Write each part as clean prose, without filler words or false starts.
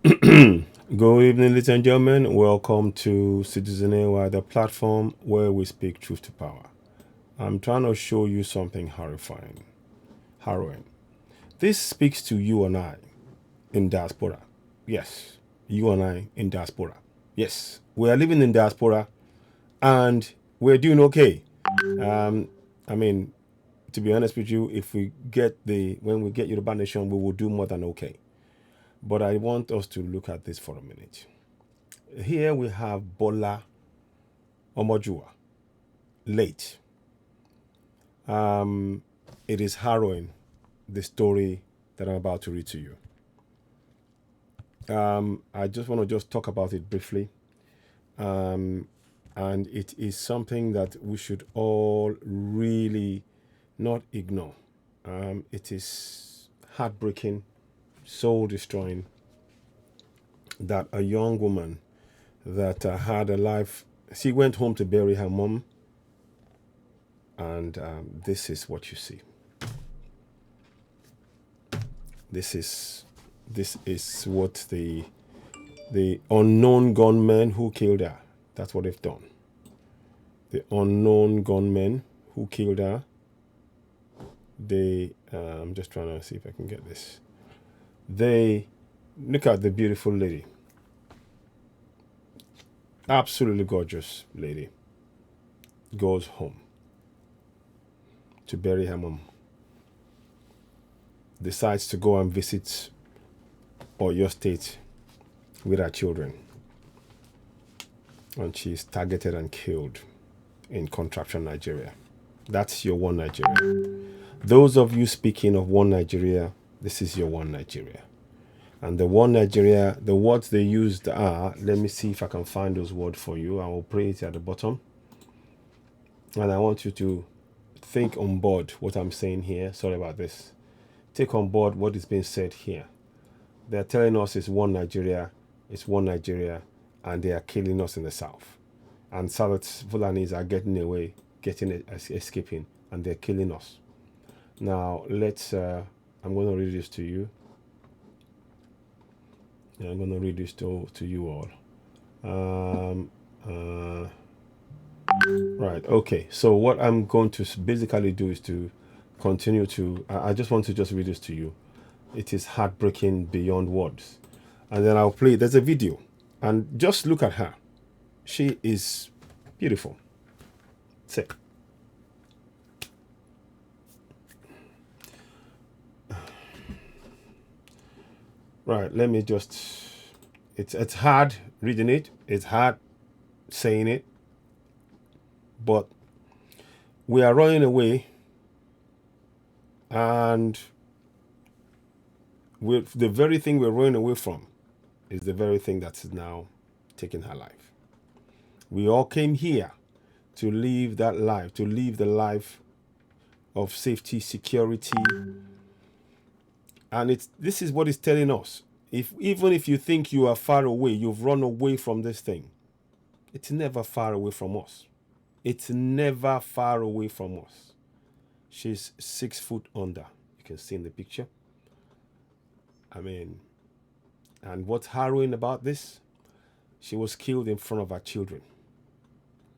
Good evening, ladies and gentlemen. Welcome to Citizen AY, the platform where we speak truth to power. I'm trying to show you something horrifying, harrowing. This speaks to you and I in diaspora. Yes, you and I in diaspora. Yes, we are living in diaspora and we're doing okay. Um, I mean, to be honest with you, if we get when we get Europa Nation, we will do more than okay. But I want us to look at this for a minute. Here we have Bola Omojuwa, late. It is harrowing, the story that I'm about to read to you. I just want to just talk about it briefly. And it is something that we should all really not ignore. It is heartbreaking, soul destroying that a young woman that had a life, she went home to bury her mom, and this is what you see. This is what the unknown gunmen who killed her. That's what they've done. The unknown gunmen who killed her. They I'm just trying to see if I can get this. They look at the beautiful lady. Absolutely gorgeous lady. Goes home to bury her mom. Decides to go and visit Oyo State with her children. And she's targeted and killed in contraption, Nigeria. That's your one Nigeria. Those of you speaking of one Nigeria, this is your one Nigeria. And the one Nigeria, the words they used are, let me see if I can find those words for you. I will put it at the bottom. And I want you to think on board what I'm saying here. Sorry about this. Take on board what is being said here. They're telling us it's one Nigeria, and they are killing us in the south. And South Fulanis are getting away, escaping, and they're killing us. Now, I'm going to read this to you. I'm going to read this to you all. Right, okay. So what I'm going to basically do is to continue to, I just want to just read this to you. It is heartbreaking beyond words. And then I'll play, there's a video. And just look at her. She is beautiful. Sick. Right, let me just, it's hard reading it. It's hard saying it. But we are running away, and the very thing we're running away from is the very thing that's now taking her life. We all came here to live that life, to live the life of safety, security. And this is what it's telling us. Even if you think you are far away, you've run away from this thing, it's never far away from us. It's never far away from us. She's 6 foot under. You can see in the picture. I mean, and what's harrowing about this? She was killed in front of her children.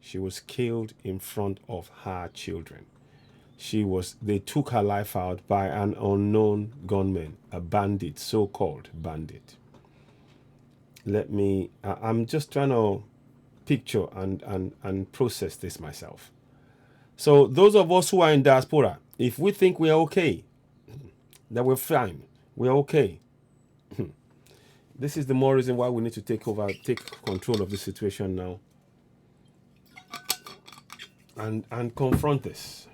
She was killed in front of her children. They took her life out by an unknown gunman, a bandit, so-called bandit. I'm just trying to picture and process this myself. So those of us who are in diaspora, if we think we are okay, that we're fine, we're okay, this is the more reason why we need to take control of the situation now and confront this.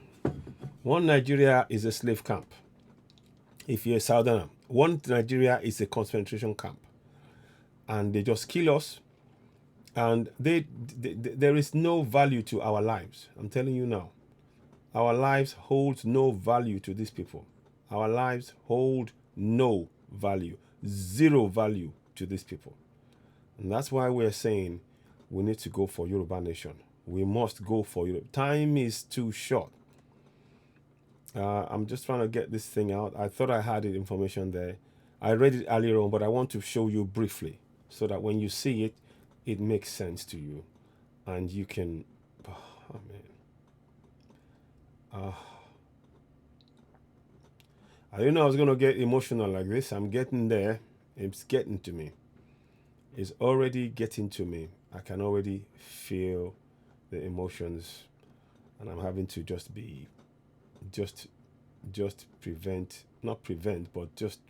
One Nigeria is a slave camp. If you're a Southerner, one Nigeria is a concentration camp. And they just kill us. And there is no value to our lives. I'm telling you now. Our lives hold no value to these people. Our lives hold no value. Zero value to these people. And that's why we're saying we need to go for Europa Nation. We must go for Europe. Time is too short. I'm just trying to get this thing out. I thought I had the information there. I read it earlier on, but I want to show you briefly so that when you see it, it makes sense to you and you can. Oh, man. I didn't know I was going to get emotional like this. I'm getting there. It's getting to me. It's already getting to me. I can already feel the emotions, and I'm having to just prevent, not prevent, but just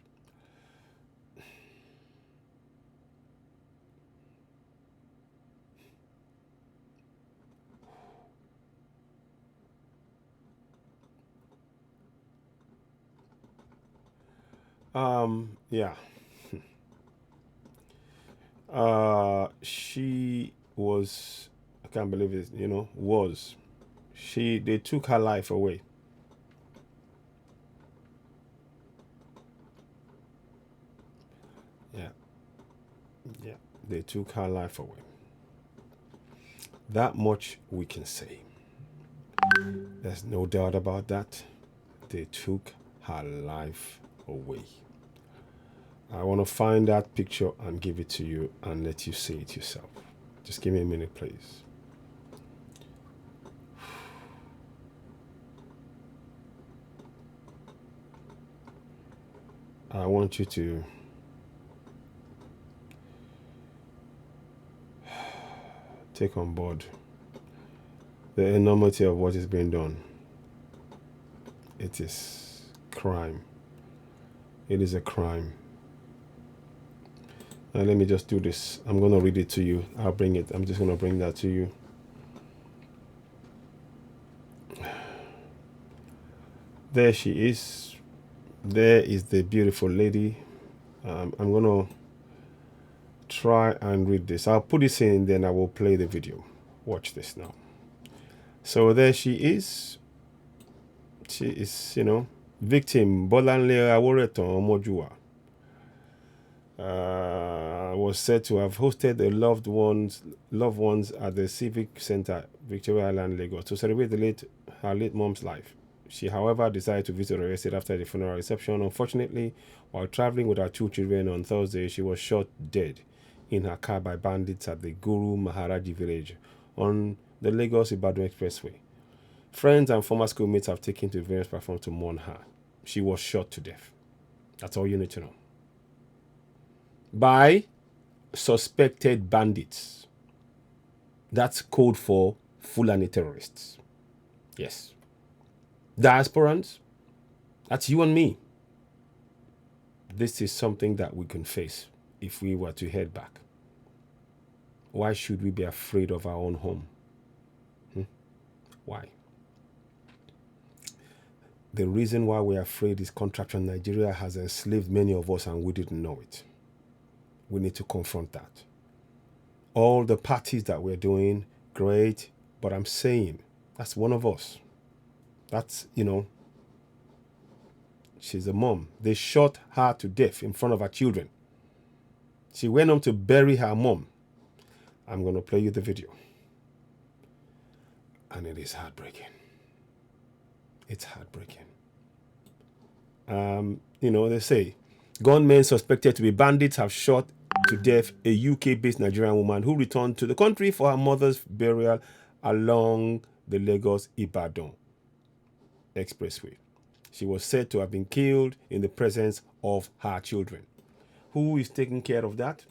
yeah. She was, I can't believe it, they took her life away. Yeah. Yeah. They took her life away. That much we can say. There's no doubt about that. They took her life away. I want to find that picture and give it to you and let you see it yourself. Just give me a minute, please. I want you to take on board the enormity of what is being done. It is crime. It is a crime. Now let me just do this. I'm going to read it to you. I'll bring it. I'm just going to bring that to you. There she is. There is the beautiful lady. I'm going to try and read this. I'll put this in, then I will play the video. Watch this now. So there she is. She is, victim Bola Aworetan Omojuwa. Was said to have hosted the loved ones at the Civic Center, Victoria Island, Lagos, to celebrate her late mom's life. She, however, decided to visit her estate after the funeral reception. Unfortunately, while traveling with her 2 children on Thursday, she was shot dead in her car by bandits at the Guru Maharaji village on the Lagos-Ibadan Expressway. Friends and former schoolmates have taken to various platforms to mourn her. She was shot to death. That's all you need to know. By suspected bandits. That's code for Fulani terrorists. Yes. Diasporans. That's you and me. This is something that we can face if we were to head back. Why should we be afraid of our own home? Why? The reason why we're afraid is contraption. Nigeria has enslaved many of us and we didn't know it. We need to confront that. All the parties that we're doing, great, but I'm saying that's one of us. That's, she's a mom. They shot her to death in front of her children. She went home to bury her mom. I'm going to play you the video. And it is heartbreaking. It's heartbreaking. They say gunmen suspected to be bandits have shot to death a UK-based Nigerian woman who returned to the country for her mother's burial along the Lagos-Ibadan Expressway. She was said to have been killed in the presence of her children. Who is taking care of that?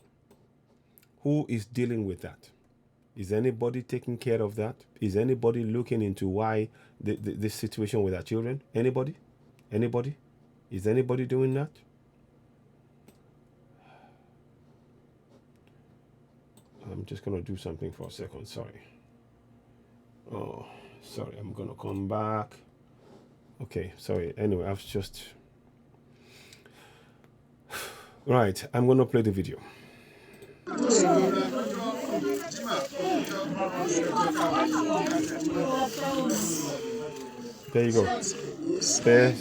Who is dealing with that? Is anybody taking care of that? Is anybody looking into why this situation with our children? Anybody? Anybody? Is anybody doing that? I'm just going to do something for a second. Sorry. Oh, sorry. I'm going to come back. Okay, sorry. Anyway, I've just... Right, I'm going to play the video. There you go. There.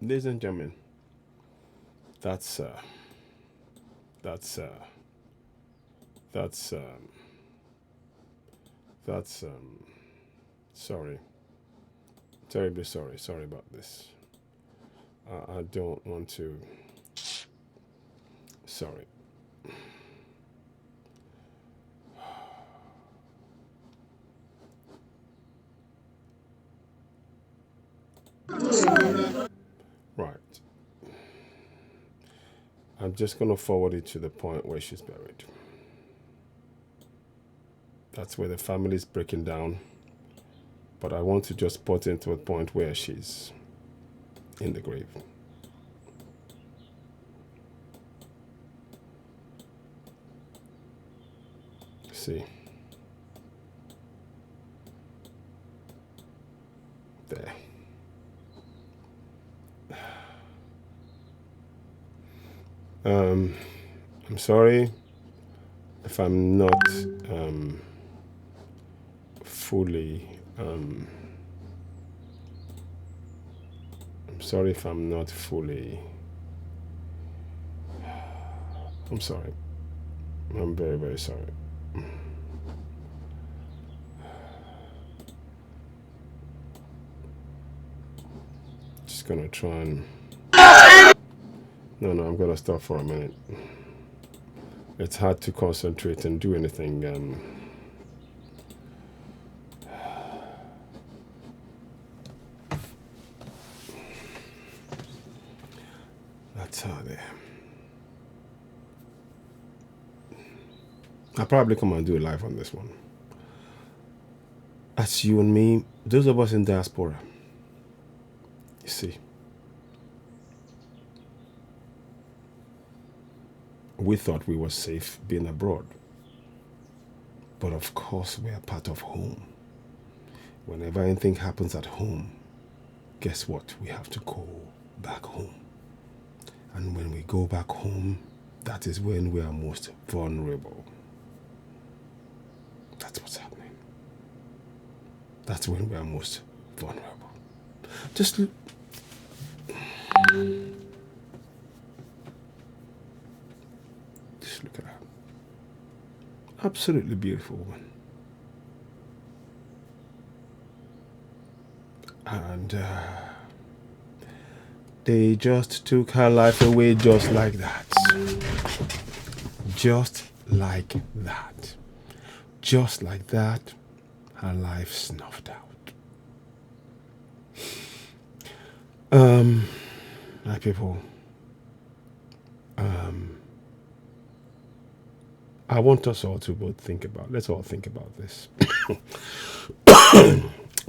Ladies and gentlemen, that's that's uh, that's that's sorry, terribly sorry about this. I don't want to. Sorry. Right. I'm just going to forward it to the point where she's buried. That's where the family is breaking down. But I want to just put into a point where she's in the grave. See. There. I'm sorry if I'm not fully. I'm sorry if I'm not fully. I'm sorry. I'm very, very sorry. Just gonna try and. No, I'm gonna stop for a minute. It's hard to concentrate and do anything. That's how they. I'll probably come and do a live on this one. That's you and me, those of us in diaspora. You see. We thought we were safe being abroad. But of course, we are part of home. Whenever anything happens at home, guess what? We have to go back home. And when we go back home, that is when we are most vulnerable. That's what's happening. That's when we are most vulnerable. Just look at her. Absolutely beautiful woman. And they just took her life away just like that. Just like that. Just like that, her life snuffed out. My people, I want us all to both think about, let's all think about this.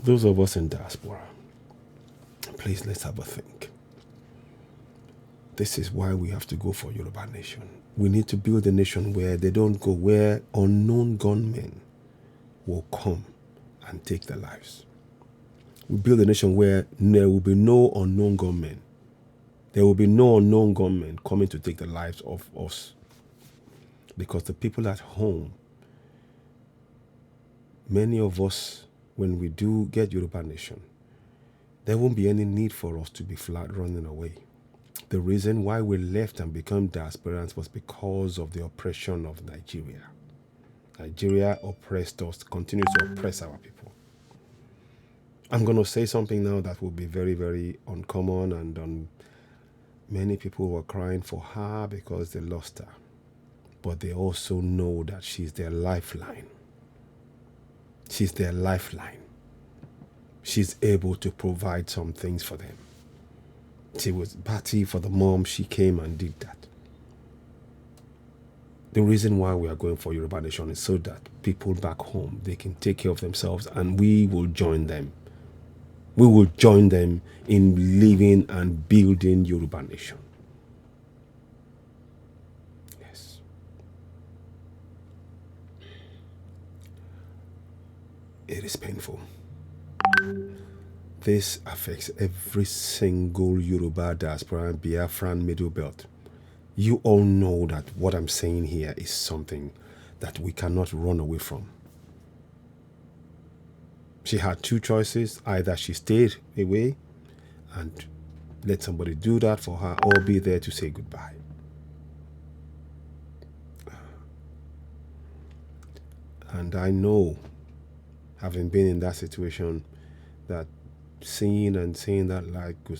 Those of us in diaspora, please let's have a think. This is why we have to go for Europa Nation. We need to build a nation where they don't go, where unknown gunmen will come and take their lives. We build a nation where there will be no unknown gunmen. There will be no unknown gunmen coming to take the lives of us. Because the people at home, many of us, when we do get Europa Nation, there won't be any need for us to be flat running away. The reason why we left and became Diasporans was because of the oppression of Nigeria. Nigeria oppressed us, continues to oppress our people. I'm going to say something now that will be very, very uncommon, and many people were crying for her because they lost her. But they also know that she's their lifeline. She's their lifeline. She's able to provide some things for them. She was party for the mom. She came and did that. The reason why we are going for Europa Nation is so that people back home, they can take care of themselves, and we will join them. We will join them in living and building Europa Nation. Yes. It is painful. This affects every single Yoruba diaspora, Biafran Middle Belt. You all know that what I'm saying here is something that we cannot run away from. She had two choices. Either she stayed away and let somebody do that for her, or be there to say goodbye. And I know, having been in that situation, that seeing and saying that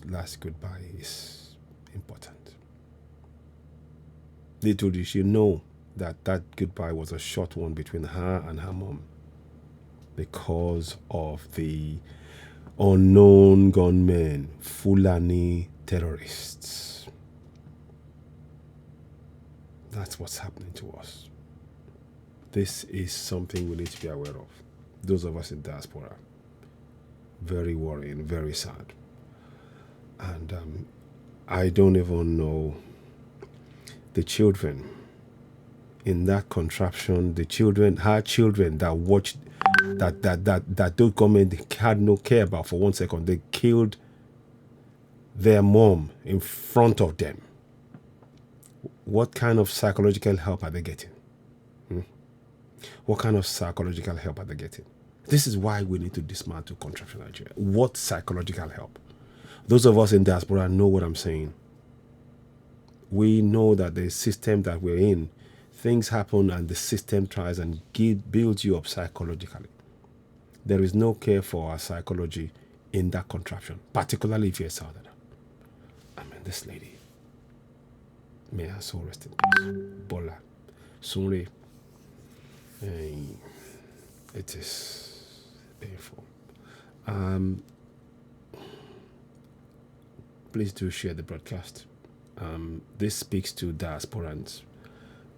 last goodbye is important. Little did she know that that goodbye was a short one between her and her mom, because of the unknown gunmen, Fulani terrorists. That's what's happening to us. This is something we need to be aware of. Those of us in diaspora, very worrying, very sad. And I don't even know the children in that contraption, the children, her children that watched, that those government had no care about for 1 second. They killed their mom in front of them. What kind of psychological help are they getting? What kind of psychological help are they getting? This is why we need to dismantle contraption Nigeria. What psychological help? Those of us in diaspora know what I'm saying. We know that the system that we're in, things happen and the system tries and builds you up psychologically. There is no care for our psychology in that contraption, particularly if you're a Southerner. I mean, this lady, may her soul rest in peace. Bola, Sunre, it is painful. Please do share the broadcast. This speaks to diasporans.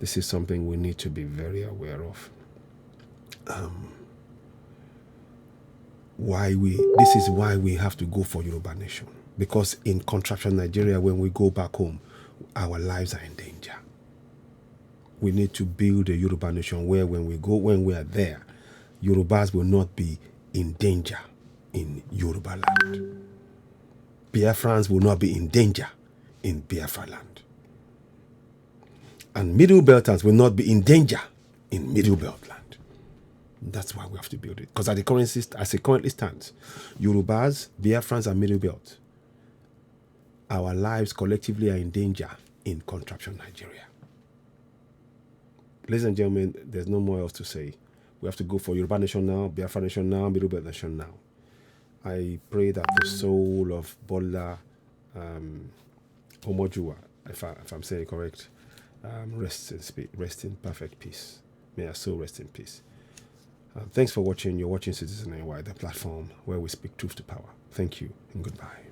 This is something we need to be very aware of. This is why we have to go for Europa Nation. Because in contraption Nigeria, when we go back home, our lives are in danger. We need to build a Europa Nation where when we are there, Yorubas will not be in danger in Yoruba land. Biafrans will not be in danger in Biafra land. And Middle Belters will not be in danger in Middle Belt land. That's why we have to build it. Because as it currently stands, Yorubas, Biafrans, and Middle Belt, our lives collectively are in danger in contraption Nigeria. Ladies and gentlemen, there's no more else to say. We have to go for Europa Nation now, Biafra Nation now, Middle Belt Nation now. I pray that the soul of Bola, Omojuwa, if I'm saying it correct, rest in perfect peace. May our soul rest in peace. Thanks for watching. You're watching Citizen NY, the platform where we speak truth to power. Thank you and goodbye.